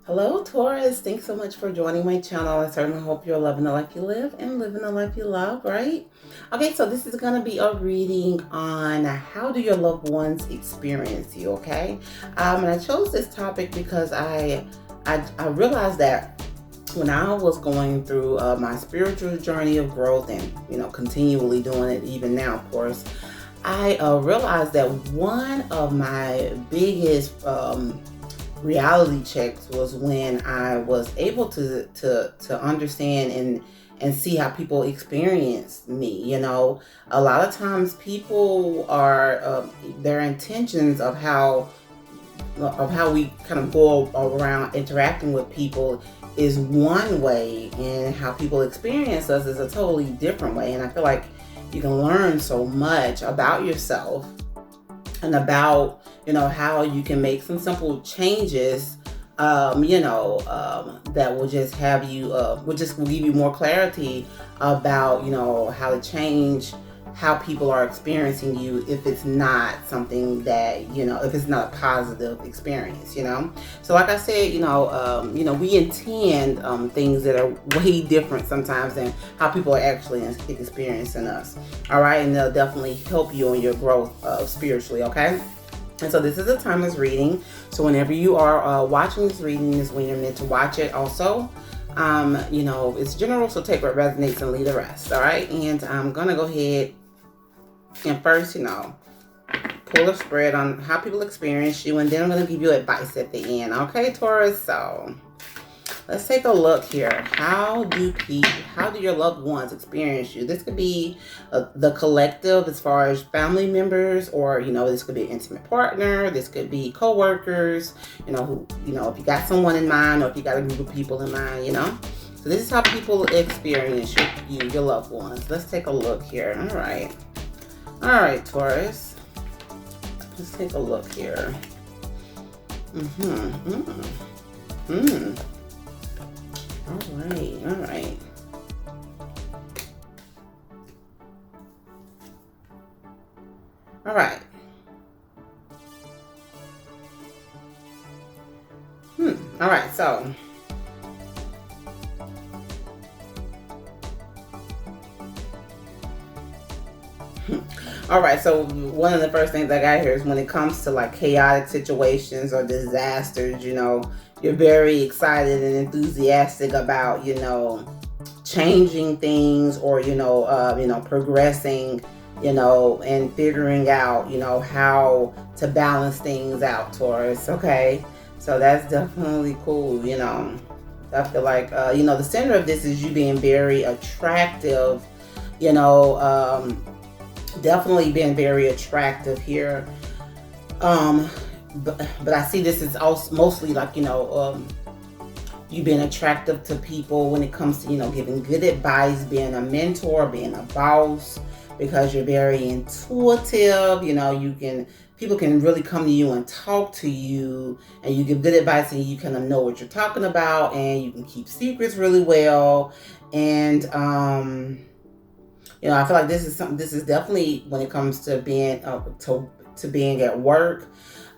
Hello, Taurus. Thanks so much for joining my channel. I certainly hope you're loving the life you live and living the life you love, right? Okay, so this is going to be a reading on how do your loved ones experience you, okay? And I chose this topic because I realized that when I was going through my spiritual journey of growth and, continually doing it even now, of course, I realized that one of my biggest reality checks was when I was able to understand and see how people experience me. A lot of times people are their intentions of how we kind of go around interacting with people is one way, and how people experience us is a totally different way. And I feel like you can learn so much about yourself and about how you can make some simple changes that will just have you will give you more clarity about how to change how people are experiencing you if it's not something that if it's not a positive experience. So like I said, we intend things that are way different sometimes than how people are actually experiencing us. All right, and they'll definitely help you in your growth spiritually. Okay. And so this is a timeless reading. So whenever you are watching this reading is when you're meant to watch it also. It's general, so take what resonates and leave the rest. All right. And I'm going to go ahead and first, pull a spread on how people experience you. And then I'm going to give you advice at the end. Okay, Taurus? So let's take a look here. How do your loved ones experience you? This could be the collective as far as family members, or this could be an intimate partner. This could be co-workers. If you got someone in mind, or if you got a group of people in mind. So this is how people experience your loved ones. Let's take a look here. All right, Taurus. Let's take a look here. All right. All right, so so one of the first things I got here is when it comes to like chaotic situations or disasters, you're very excited and enthusiastic about, changing things, or, progressing, and figuring out, how to balance things out, Taurus. Okay. So that's definitely cool. I feel like, the center of this is you being very attractive, definitely been very attractive here. But I see this is also mostly like, you being attractive to people when it comes to, giving good advice, being a mentor, being a boss, because you're very intuitive. People can really come to you and talk to you, and you give good advice, and you kind of know what you're talking about, and you can keep secrets really well. And, I feel like this is definitely when it comes to being, to being at work.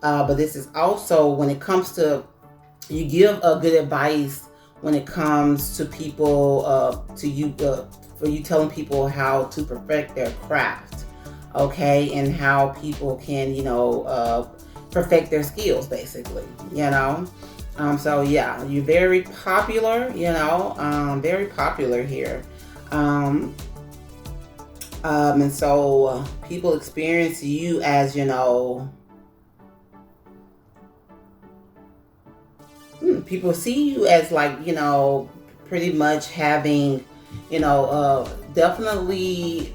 But this is also when it comes to, you give a good advice when it comes to people, for you telling people how to perfect their craft, okay, and how people can, perfect their skills, basically, So yeah, you're very popular, very popular here, and so people experience you as, people see you as like, pretty much having, definitely,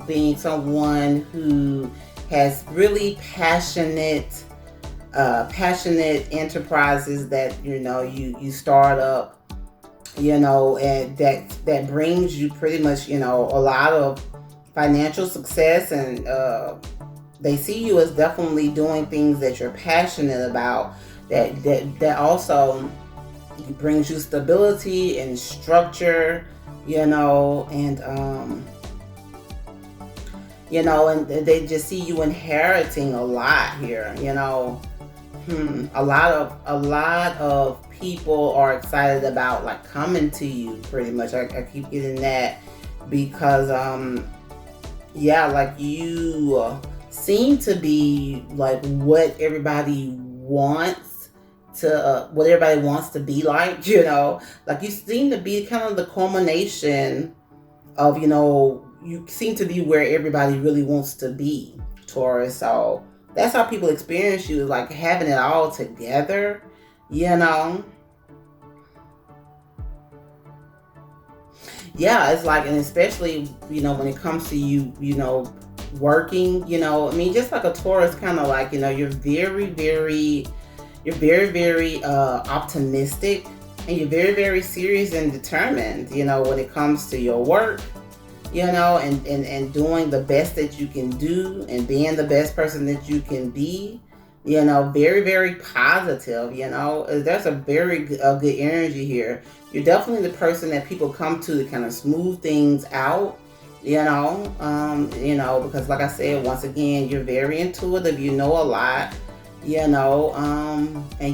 being someone who has really passionate enterprises that, you start up, and that brings you pretty much, a lot of financial success, and they see you as definitely doing things that you're passionate about, that also brings you stability and structure, and and they just see you inheriting a lot here, a lot of people are excited about like coming to you. Pretty much, I keep getting that because yeah, like you seem to be like what everybody wants to be like. Like you seem to be kind of the culmination of, you seem to be where everybody really wants to be, Taurus. So that's how people experience you, like having it all together, you know. Yeah, it's like, and especially, when it comes to you, working, I mean, just like a Taurus, kind of like, you're very, very optimistic, and you're very, very serious and determined, when it comes to your work, and doing the best that you can do and being the best person that you can be, very, very positive, there's a very good energy here. You're definitely the person that people come to kind of smooth things out, because like I said, once again, you're very intuitive, you know a lot, and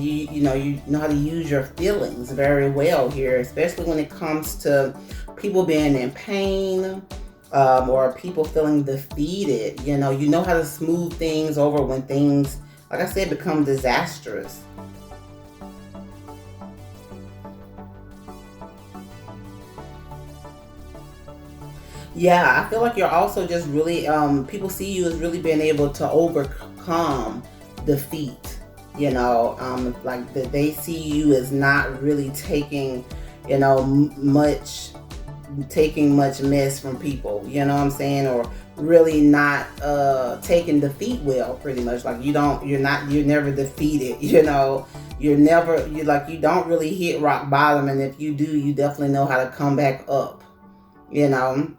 you know how to use your feelings very well here, especially when it comes to people being in pain, or people feeling defeated. You know how to smooth things over when things, like I said, become disastrous. Yeah, I feel like you're also just really, people see you as really being able to overcome defeat. Like that they see you as not really taking, much mess from people, you know what I'm saying, or really not taking defeat well, pretty much. Like you're never defeated, you don't really hit rock bottom, and if you do, you definitely know how to come back up, you know.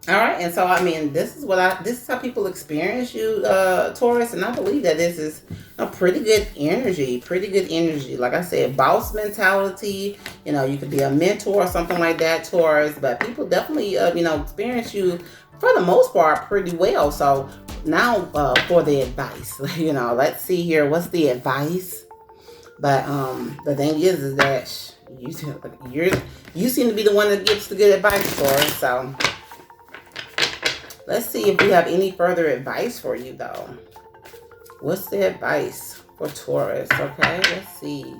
All right, and so I mean, this is how people experience you, Taurus, and I believe that this is a pretty good energy, Like I said, boss mentality. You could be a mentor or something like that, Taurus. But people definitely, experience you for the most part pretty well. So now, for the advice, let's see here. What's the advice? But the thing is that you seem to be the one that gives the good advice, Taurus. So. Let's see if we have any further advice for you, though. What's the advice for Taurus? Okay, let's see.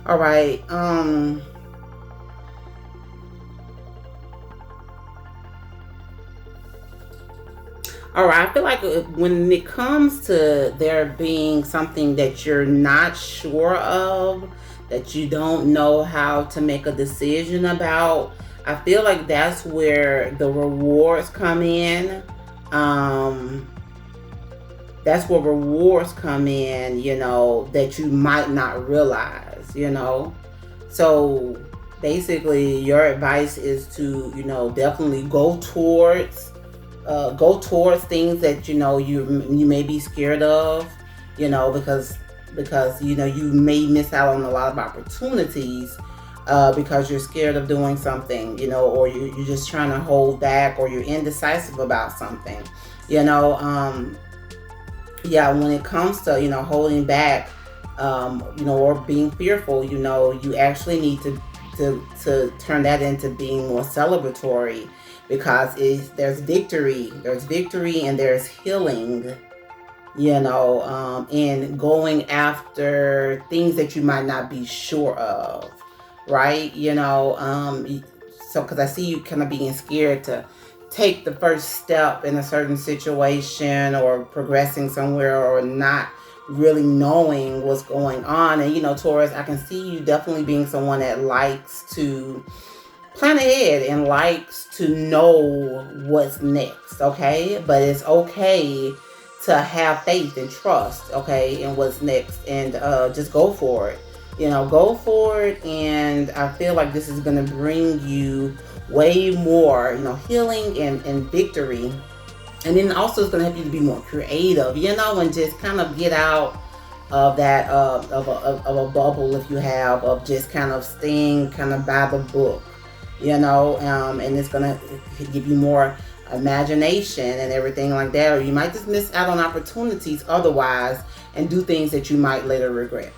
All right. All right, I feel like when it comes to there being something that you're not sure of, that you don't know how to make a decision about, I feel like that's where the rewards come in. That's where rewards come in, that you might not realize, So basically, your advice is to, definitely go towards things that you may be scared of, because you may miss out on a lot of opportunities, because you're scared of doing something, or you're just trying to hold back, or you're indecisive about something, yeah. When it comes to holding back, or being fearful, you actually need to turn that into being more celebratory, because there's victory, and there's healing, in going after things that you might not be sure of, right? So because I see you kind of being scared to take the first step in a certain situation, or progressing somewhere, or not really knowing what's going on. And Taurus, I can see you definitely being someone that likes to plan ahead and likes to know what's next, okay? But it's okay to have faith and trust, okay, in what's next, and just go for it. Go for it, and I feel like this is going to bring you way more, healing and victory. And then also it's going to help you to be more creative, and just kind of get out of that of a bubble, if you have, of just kind of staying kind of by the book, and it's gonna give you more imagination and everything like that, or you might just miss out on opportunities otherwise and do things that you might later regret.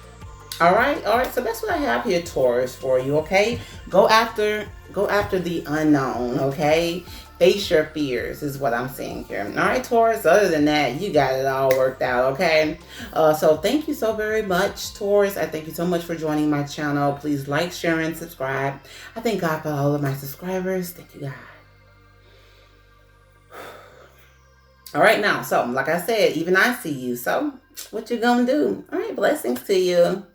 All right, so that's what I have here, Taurus, for you. Okay, go after the unknown. Okay, face your fears is what I'm saying here. All right, Taurus, other than that, you got it all worked out. Okay, so thank you so very much, Taurus. I thank you so much for joining my channel. Please like, share, and subscribe. I thank God for all of my subscribers. Thank you, God. All right, now, so like I said, even I see you. So what you gonna do? All right, blessings to you.